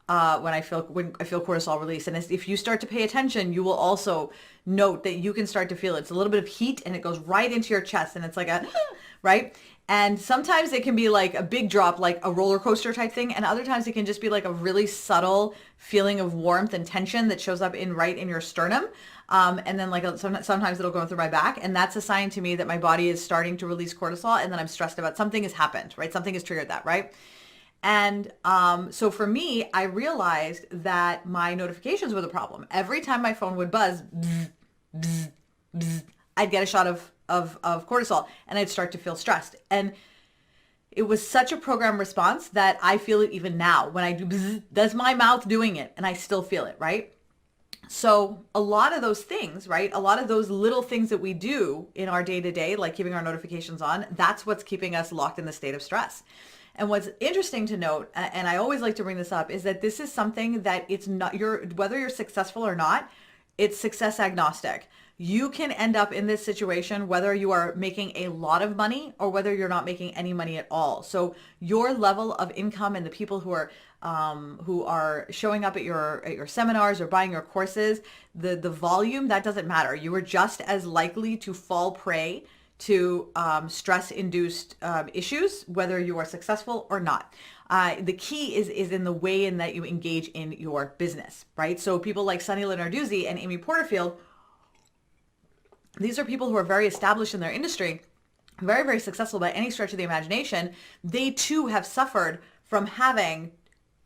I feel cortisol release. And if you start to pay attention, you will also note that you can start to feel it. It's a little bit of heat and it goes right into your chest and it's like right? And sometimes it can be like a big drop, like a roller coaster type thing. And other times it can just be like a really subtle feeling of warmth and tension that shows up right in your sternum. And then sometimes it'll go through my back. And that's a sign to me that my body is starting to release cortisol and then I'm stressed about something has happened, right? Something has triggered that, right? And so for me, I realized that my notifications were the problem. Every time my phone would buzz, bzz, bzz, bzz, I'd get a shot of cortisol and I'd start to feel stressed. And it was such a program response that I feel it even now. When I do bzz, that's my mouth doing it and I still feel it, right? So a lot of those things, right? A lot of those little things that we do in our day-to-day, like keeping our notifications on, that's what's keeping us locked in the state of stress. And what's interesting to note, and I always like to bring this up, is that this is something that it's not whether you're successful or not, it's success agnostic. You can end up in this situation whether you are making a lot of money or whether you're not making any money at all. So your level of income and the people who are showing up at your seminars or buying your courses, the volume, that doesn't matter. You are just as likely to fall prey to stress-induced issues, whether you are successful or not. The key is in the way in that you engage in your business, right? So people like Sunny Lenarduzzi and Amy Porterfield, these are people who are very established in their industry, very, very successful by any stretch of the imagination. They too have suffered from having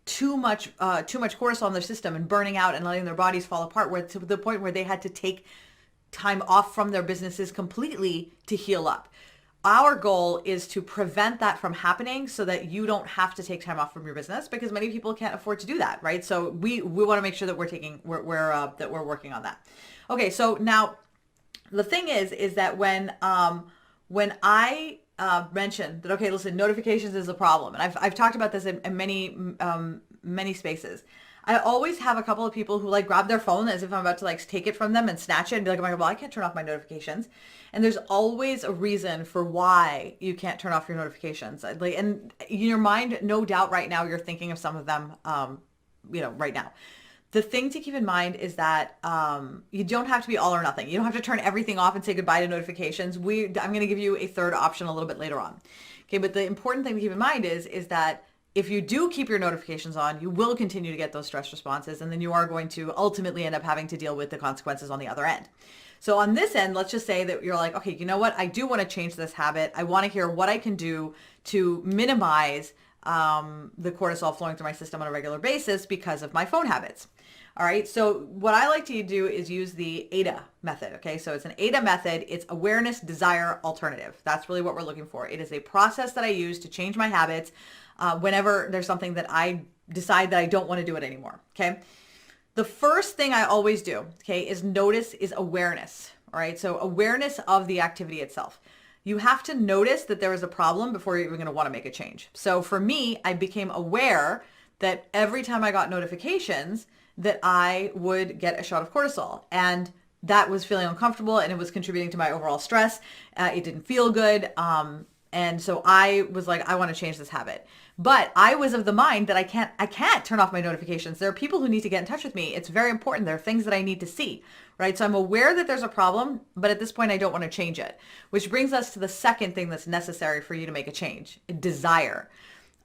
too much cortisol in their system and burning out and letting their bodies fall apart, to the point where they had to take time off from their businesses completely to heal up. Our goal is to prevent that from happening so that you don't have to take time off from your business, because many people can't afford to do that, right? So we want to make sure that we're working on that. Okay, so now the thing is that when I mentioned that, okay, listen, notifications is a problem, and I've talked about this in many spaces. I always have a couple of people who like grab their phone as if I'm about to like take it from them and snatch it and be like, oh my God, well, I can't turn off my notifications. And there's always a reason for why you can't turn off your notifications. Like, and in your mind, no doubt right now, you're thinking of some of them, right now. The thing to keep in mind is that you don't have to be all or nothing. You don't have to turn everything off and say goodbye to notifications. I'm going to give you a third option a little bit later on. Okay, but the important thing to keep in mind is that if you do keep your notifications on, you will continue to get those stress responses, and then you are going to ultimately end up having to deal with the consequences on the other end. So on this end, let's just say that you're like, okay, you know what? I do want to change this habit. I want to hear what I can do to minimize the cortisol flowing through my system on a regular basis because of my phone habits. All right. So what I like to do is use the ADA method. Okay. So it's an ADA method. It's awareness, desire, alternative. That's really what we're looking for. It is a process that I use to change my habits whenever there's something that I decide that I don't want to do it anymore. Okay. The first thing I always do, okay, is awareness. All right. So awareness of the activity itself. You have to notice that there is a problem before you're even going to want to make a change. So for me, I became aware that every time I got notifications, that I would get a shot of cortisol, and that was feeling uncomfortable, and it was contributing to my overall stress. It didn't feel good. And so I was like, I want to change this habit. But I was of the mind that I can't turn off my notifications. There are people who need to get in touch with me. It's very important. There are things that I need to see, right? So I'm aware that there's a problem, but at this point I don't want to change it, which brings us to the second thing that's necessary for you to make a change: desire.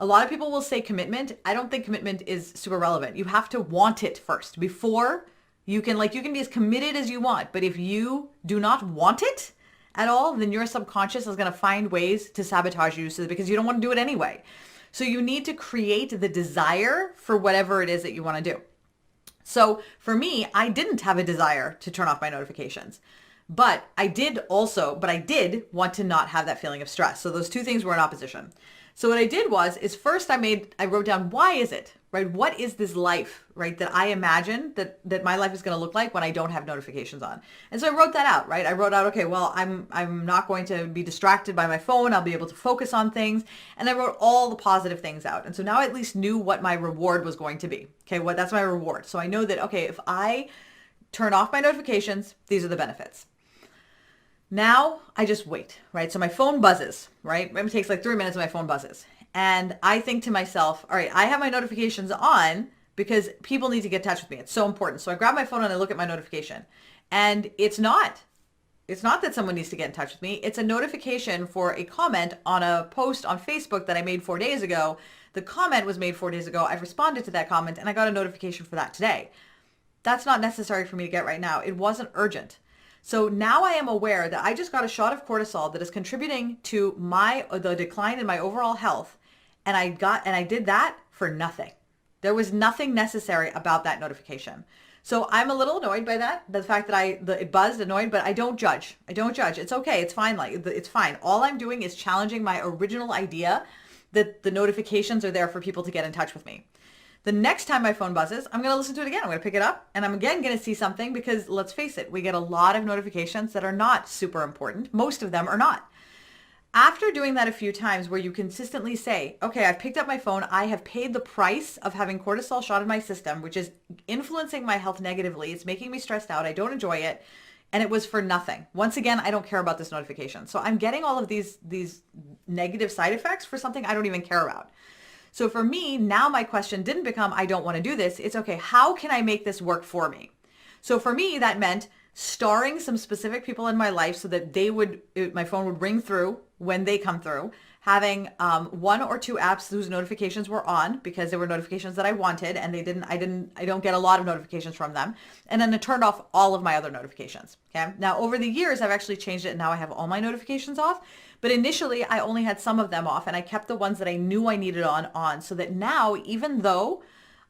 A lot of people will say commitment. I don't think commitment is super relevant. You have to want it first before you can be as committed as you want. But if you do not want it at all, then your subconscious is going to find ways to sabotage you because you don't want to do it anyway. So you need to create the desire for whatever it is that you want to do. So for me, I didn't have a desire to turn off my notifications, but I did want to not have that feeling of stress. So those two things were in opposition. So what I did is first I wrote down, why is it, right? What is this life, right, that I imagine that my life is going to look like when I don't have notifications on? And so I wrote that out, right? I wrote out, okay, well, I'm not going to be distracted by my phone. I'll be able to focus on things. And I wrote all the positive things out. And so now I at least knew what my reward was going to be. Okay, that's my reward. So I know that, okay, if I turn off my notifications, these are the benefits. Now I just wait, right? So my phone buzzes, right? It takes like 3 minutes and my phone buzzes. And I think to myself, all right, I have my notifications on because people need to get in touch with me. It's so important. So I grab my phone and I look at my notification. And it's not that someone needs to get in touch with me. It's a notification for a comment on a post on Facebook that I made 4 days ago. The comment was made 4 days ago. I've responded to that comment and I got a notification for that today. That's not necessary for me to get right now. It wasn't urgent. So now I am aware that I just got a shot of cortisol that is contributing to the decline in my overall health. And I did that for nothing. There was nothing necessary about that notification. So I'm a little annoyed by that. The fact that it buzzed, annoyed, but I don't judge. It's okay. It's fine. It's fine. All I'm doing is challenging my original idea that the notifications are there for people to get in touch with me. The next time my phone buzzes, I'm going to listen to it again. I'm going to pick it up and I'm again going to see something because let's face it, we get a lot of notifications that are not super important. Most of them are not. After doing that a few times where you consistently say, okay, I've picked up my phone. I have paid the price of having cortisol shot in my system, which is influencing my health negatively. It's making me stressed out. I don't enjoy it. And it was for nothing. Once again, I don't care about this notification. So I'm getting all of these negative side effects for something I don't even care about. So for me, now my question didn't become, I don't want to do this. It's okay, how can I make this work for me? So for me, that meant starring some specific people in my life so that my phone would ring through when they come through, having 1 or 2 apps whose notifications were on because they were notifications that I wanted and I don't get a lot of notifications from them. And then I turned off all of my other notifications. Okay. Now over the years, I've actually changed it and now I have all my notifications off. But initially I only had some of them off and I kept the ones that I knew I needed on so that now, even though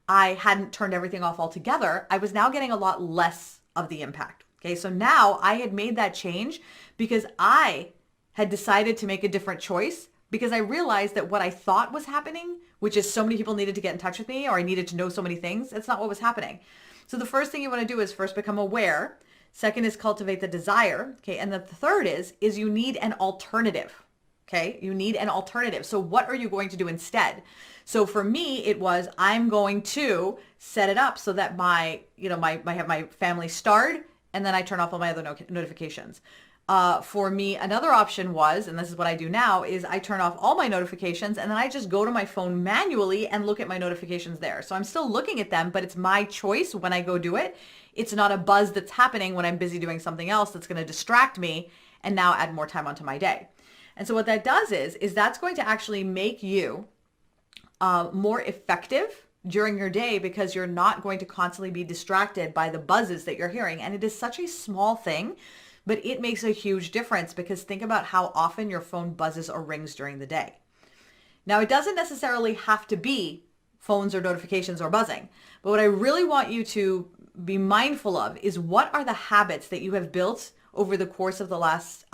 I hadn't turned everything off altogether, I was now getting a lot less of the impact. Okay. So now I had made that change because I had decided to make a different choice because I realized that what I thought was happening, which is so many people needed to get in touch with me or I needed to know so many things, that's not what was happening. So the first thing you want to do is first become aware. Second is cultivate the desire. Okay. And the third is you need an alternative. Okay, you need an alternative. So what are you going to do instead? So for me, it was I'm going to set it up so that I have my family starred, and then I turn off all my other notifications. For me, another option was, and this is what I do now, is I turn off all my notifications and then I just go to my phone manually and look at my notifications there. So I'm still looking at them, but it's my choice when I go do it. It's not a buzz that's happening when I'm busy doing something else that's going to distract me and now add more time onto my day. And so what that does is that's going to actually make you more effective during your day because you're not going to constantly be distracted by the buzzes that you're hearing. And it is such a small thing, but it makes a huge difference because think about how often your phone buzzes or rings during the day. Now, it doesn't necessarily have to be phones or notifications or buzzing, but what I really want you to be mindful of is what are the habits that you have built over the course of the last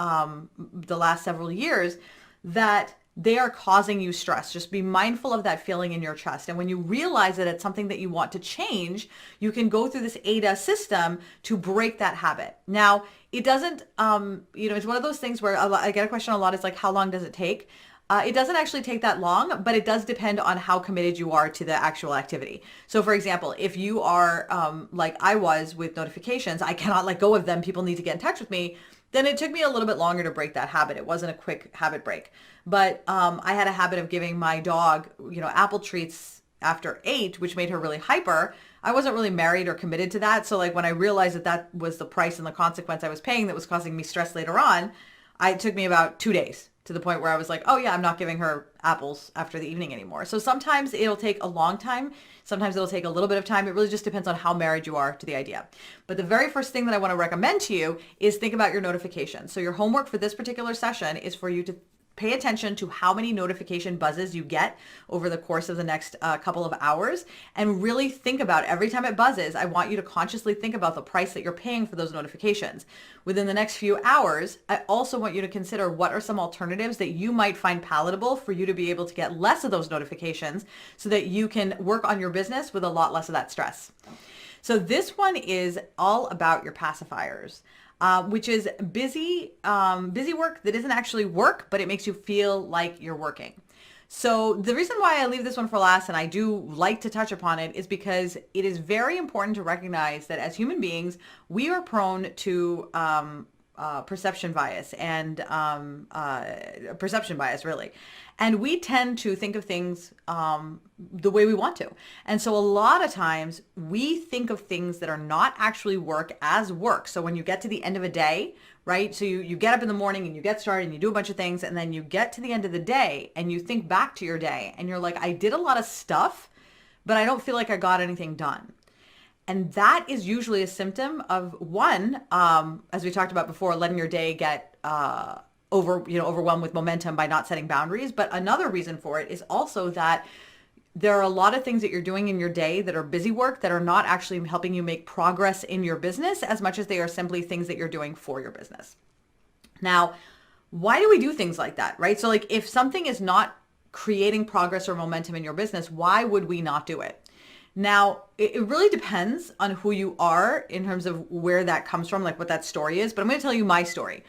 several years that they are causing you stress. Just be mindful of that feeling in your chest. And when you realize that it's something that you want to change, you can go through this ADA system to break that habit. Now, it doesn't, it's one of those things where I get a question a lot is like, how long does it take? It doesn't actually take that long, but it does depend on how committed you are to the actual activity. So for example, if you are like I was with notifications, I cannot let go of them. People need to get in touch with me. Then it took me a little bit longer to break that habit. It wasn't a quick habit break. But I had a habit of giving my dog, apple treats after 8, which made her really hyper. I wasn't really married or committed to that. So like when I realized that was the price and the consequence I was paying that was causing me stress later on, it took me about 2 days to the point where I was like, oh yeah, I'm not giving her apples after the evening anymore. So sometimes it'll take a long time. Sometimes it'll take a little bit of time. It really just depends on how married you are to the idea. But the very first thing that I want to recommend to you is think about your notifications. So your homework for this particular session is for you to pay attention to how many notification buzzes you get over the course of the next couple of hours and really think about every time it buzzes. I want you to consciously think about the price that you're paying for those notifications. Within the next few hours, I also want you to consider what are some alternatives that you might find palatable for you to be able to get less of those notifications so that you can work on your business with a lot less of that stress. So this one is all about your pacifiers. Which is busy work that isn't actually work, but it makes you feel like you're working. So the reason why I leave this one for last, and I do like to touch upon it, is because it is very important to recognize that as human beings, we are prone to perception bias and perception bias, really. And we tend to think of things the way we want to. And so a lot of times we think of things that are not actually work as work. So when you get to the end of a day, right? So you get up in the morning and you get started and you do a bunch of things, and then you get to the end of the day and you think back to your day and you're like, I did a lot of stuff, but I don't feel like I got anything done. And that is usually a symptom of one, as we talked about before, letting your day get overwhelmed with momentum by not setting boundaries. But another reason for it is also that there are a lot of things that you're doing in your day that are busy work that are not actually helping you make progress in your business as much as they are simply things that you're doing for your business. Now, why do we do things like that, right? So like if something is not creating progress or momentum in your business, why would we not do it? Now, it really depends on who you are in terms of where that comes from, like what that story is. But I'm going to tell you my story.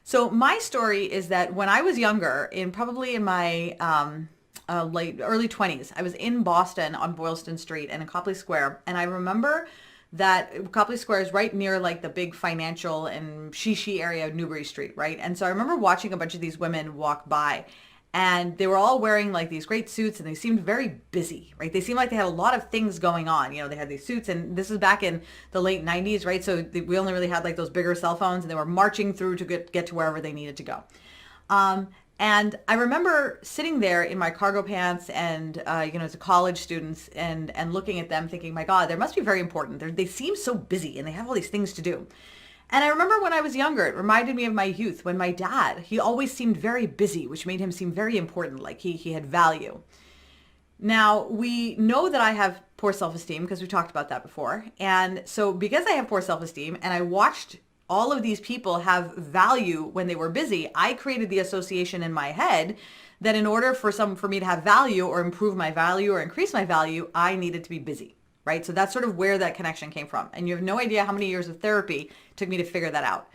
So my story is that when I was younger, probably in my early 20s, I was in Boston on Boylston Street and in Copley Square. And I remember that Copley Square is right near like the big financial and Shishi area of Newbury Street, right? And so I remember watching a bunch of these women walk by. And they were all wearing like these great suits and they seemed very busy, right? They seemed like they had a lot of things going on. They had these suits, and this was back in the late 90s, right? So we only really had like those bigger cell phones, and they were marching through to get to wherever they needed to go. And I remember sitting there in my cargo pants and, as a college students and looking at them thinking, my God, they must be very important. They seem so busy and they have all these things to do. And I remember when I was younger, it reminded me of my youth when my dad, he always seemed very busy, which made him seem very important, like he had value. Now, we know that I have poor self-esteem because we talked about that before. And so because I have poor self-esteem and I watched all of these people have value when they were busy, I created the association in my head that in order for me to have value or improve my value or increase my value, I needed to be busy. Right? So that's sort of where that connection came from. And you have no idea how many years of therapy it took me to figure that out.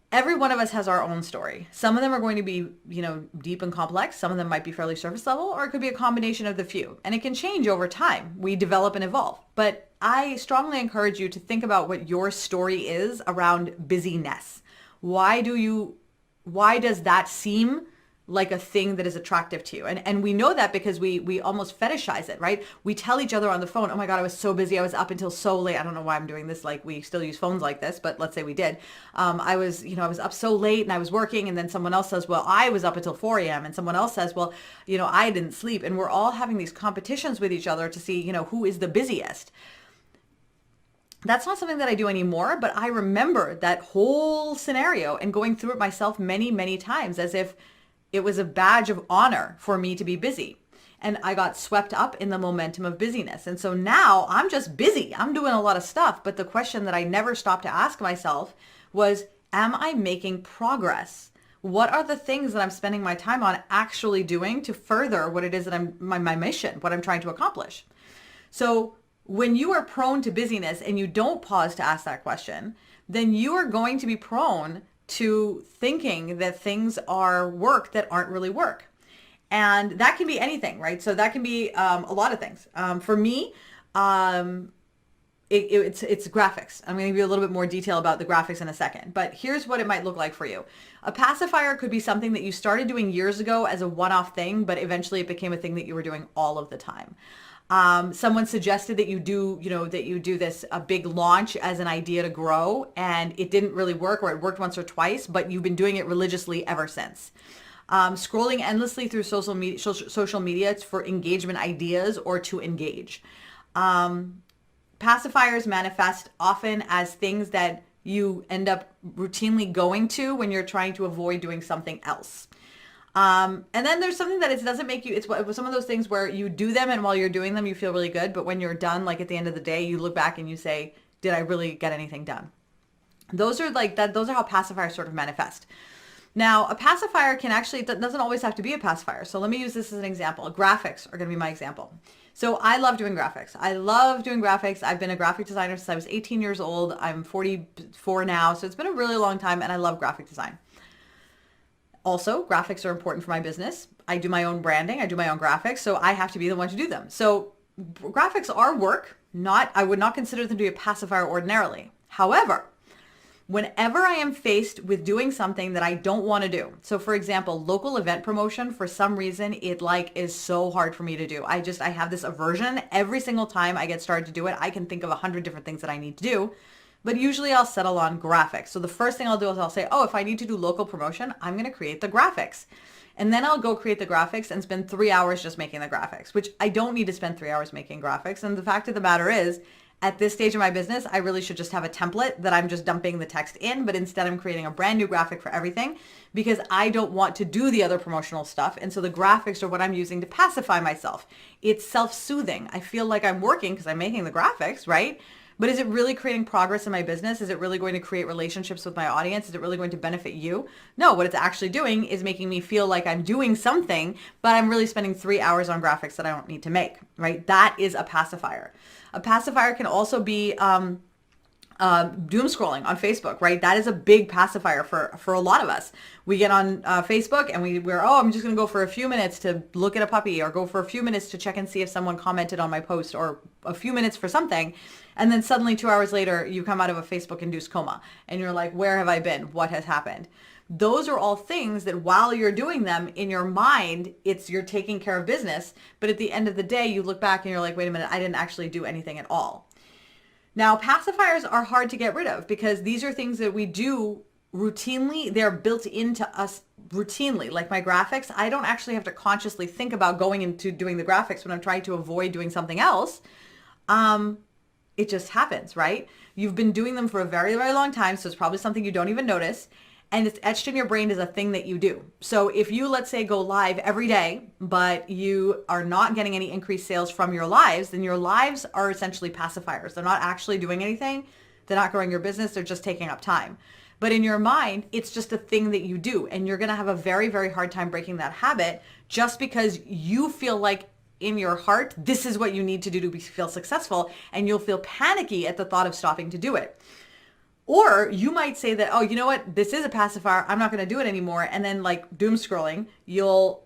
Every one of us has our own story. Some of them are going to be, deep and complex. Some of them might be fairly surface level, or it could be a combination of the few. And it can change over time. We develop and evolve. But I strongly encourage you to think about what your story is around busyness. Why does that seem like a thing that is attractive to you? And we know that because we almost fetishize it, right? We tell each other on the phone, oh my God, I was so busy. I was up until so late. I don't know why I'm doing this. Like, we still use phones like this, but let's say we did. I was up so late and I was working, and then someone else says, well, I was up until 4 a.m. And someone else says, well, I didn't sleep. And we're all having these competitions with each other to see, who is the busiest. That's not something that I do anymore, but I remember that whole scenario and going through it myself many, many times as if it was a badge of honor for me to be busy. And I got swept up in the momentum of busyness. And so now I'm just busy. I'm doing a lot of stuff. But the question that I never stopped to ask myself was, am I making progress? What are the things that I'm spending my time on actually doing to further what it is that my mission, what I'm trying to accomplish? So when you are prone to busyness and you don't pause to ask that question, then you are going to be prone to thinking that things are work that aren't really work. And that can be anything, right? So that can be a lot of things. For me, it's graphics. I'm going to give you a little bit more detail about the graphics in a second, but here's what it might look like for you. A pacifier could be something that you started doing years ago as a one-off thing, but eventually it became a thing that you were doing all of the time. Someone suggested that you do this a big launch as an idea to grow, and it didn't really work, or it worked once or twice, but you've been doing it religiously ever since. Scrolling endlessly through social media for engagement ideas or to engage. Pacifiers manifest often as things that you end up routinely going to when you're trying to avoid doing something else. And then there's something that it doesn't make you, it's some of those things where you do them and while you're doing them, you feel really good. But when you're done, like at the end of the day, you look back and you say, did I really get anything done? Those are how pacifiers sort of manifest. Now, a pacifier can actually, it doesn't always have to be a pacifier. So let me use this as an example. Graphics are going to be my example. So I love doing graphics. I've been a graphic designer since I was 18 years old. I'm 44 now. So it's been a really long time, and I love graphic design. Also, graphics are important for my business. I do my own branding. I do my own graphics. So I have to be the one to do them. So graphics are work. I would not consider them to be a pacifier ordinarily. However, whenever I am faced with doing something that I don't want to do. So for example, local event promotion, for some reason, it is so hard for me to do. I have this aversion. Every single time I get started to do it, I can think of 100 different things that I need to do. But usually I'll settle on graphics. So the first thing I'll do is I'll say, if I need to do local promotion, I'm going to create the graphics. And then I'll go create the graphics and spend 3 hours just making the graphics, which I don't need to spend 3 hours making graphics. And the fact of the matter is, at this stage of my business, I really should just have a template that I'm just dumping the text in, but instead I'm creating a brand new graphic for everything because I don't want to do the other promotional stuff. And so the graphics are what I'm using to pacify myself. It's self-soothing. I feel like I'm working because I'm making the graphics, right? But is it really creating progress in my business? Is it really going to create relationships with my audience? Is it really going to benefit you? No, what it's actually doing is making me feel like I'm doing something, but I'm really spending 3 hours on graphics that I don't need to make, right? That is a pacifier. A pacifier can also be doom scrolling on Facebook, right? That is a big pacifier for a lot of us. We get on Facebook and I'm just going to go for a few minutes to look at a puppy, or go for a few minutes to check and see if someone commented on my post, or a few minutes for something. And then suddenly 2 hours later, you come out of a Facebook-induced coma and you're like, where have I been? What has happened? Those are all things that while you're doing them in your mind, you're taking care of business. But at the end of the day, you look back and you're like, wait a minute, I didn't actually do anything at all. Now, pacifiers are hard to get rid of because these are things that we do routinely. They're built into us routinely. Like my graphics, I don't actually have to consciously think about going into doing the graphics when I'm trying to avoid doing something else. It just happens, right? You've been doing them for a very, very long time, so it's probably something you don't even notice. And it's etched in your brain as a thing that you do. So if you, let's say, go live every day, but you are not getting any increased sales from your lives, then your lives are essentially pacifiers. They're not actually doing anything. They're not growing your business. They're just taking up time. But in your mind, it's just a thing that you do. And you're going to have a very, very hard time breaking that habit just because you feel like in your heart, this is what you need to do to feel successful. And you'll feel panicky at the thought of stopping to do it. Or you might say that, oh, you know what? This is a pacifier. I'm not going to do it anymore. And then like doom scrolling, you'll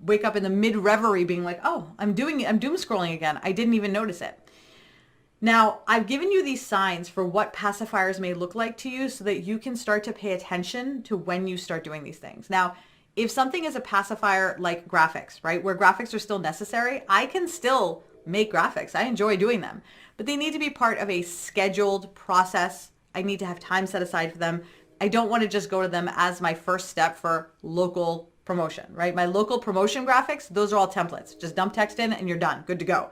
wake up in the mid reverie being like, oh, I'm doom scrolling again. I didn't even notice it. Now, I've given you these signs for what pacifiers may look like to you so that you can start to pay attention to when you start doing these things. Now, if something is a pacifier like graphics, right, where graphics are still necessary, I can still make graphics. I enjoy doing them, but they need to be part of a scheduled process. I need to have time set aside for them. I don't want to just go to them as my first step for local promotion, right? My local promotion graphics, those are all templates. Just dump text in and you're done. Good to go.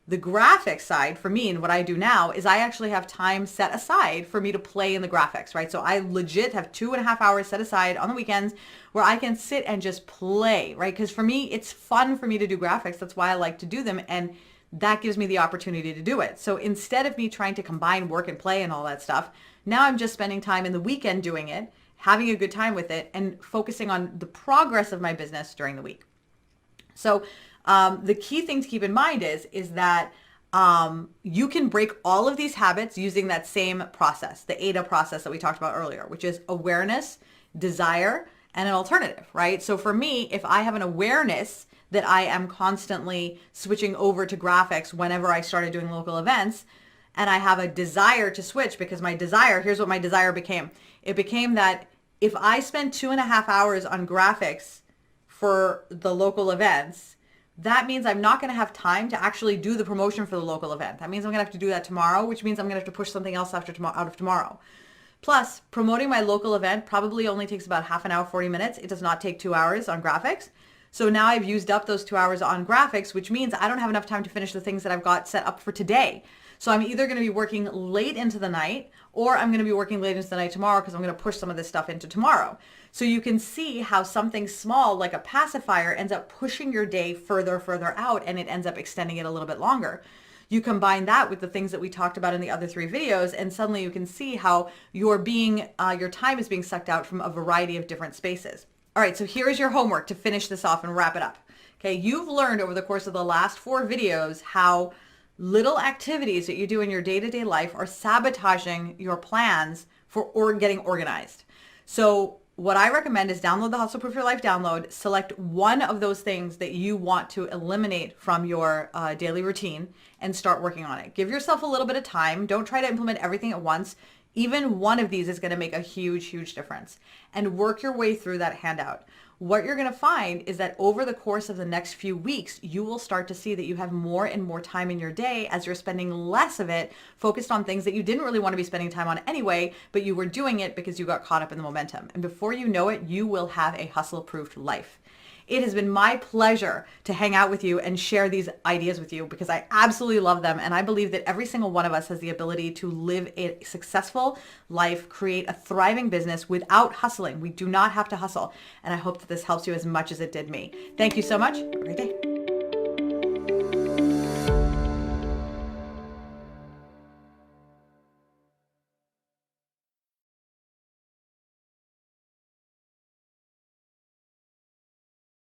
The graphics side for me and what I do now is I actually have time set aside for me to play in the graphics, right? So I legit have 2.5 hours set aside on the weekends where I can sit and just play, right? Because for me, it's fun for me to do graphics. That's why I like to do them. And that gives me the opportunity to do it. So instead of me trying to combine work and play and all that stuff, now I'm just spending time in the weekend doing it, having a good time with it, and focusing on the progress of my business during the week. So the key thing to keep in mind is that you can break all of these habits using that same process, the ADA process that we talked about earlier, which is awareness, desire, and an alternative, right? So for me, if I have an awareness that I am constantly switching over to graphics whenever I started doing local events, and I have a desire to switch because my desire, here's what my desire became. It became that if I spend 2.5 hours on graphics for the local events, that means I'm not going to have time to actually do the promotion for the local event. That means I'm going to have to do that tomorrow, which means I'm going to have to push something else out of tomorrow. Plus, promoting my local event probably only takes about half an hour, 40 minutes. It does not take 2 hours on graphics. So now I've used up those 2 hours on graphics, which means I don't have enough time to finish the things that I've got set up for today. So I'm either going to be working late into the night or I'm going to be working late into the night tomorrow because I'm going to push some of this stuff into tomorrow. So you can see how something small like a pacifier ends up pushing your day further out, and it ends up extending it a little bit longer. You combine that with the things that we talked about in the other 3 videos, and suddenly you can see how your time is being sucked out from a variety of different spaces. All right, so here is your homework to finish this off and wrap it up. Okay, you've learned over the course of the last 4 videos how little activities that you do in your day-to-day life are sabotaging your plans for getting organized. So what I recommend is download the Hustleproof Your Life download, select one of those things that you want to eliminate from your daily routine and start working on it. Give yourself a little bit of time. Don't try to implement everything at once. Even one of these is going to make a huge, huge difference. And work your way through that handout. What you're going to find is that over the course of the next few weeks, you will start to see that you have more and more time in your day as you're spending less of it focused on things that you didn't really want to be spending time on anyway, but you were doing it because you got caught up in the momentum. And before you know it, you will have a hustle-proof life. It has been my pleasure to hang out with you and share these ideas with you because I absolutely love them. And I believe that every single one of us has the ability to live a successful life, create a thriving business without hustling. We do not have to hustle. And I hope that this helps you as much as it did me. Thank you so much. Have a great day.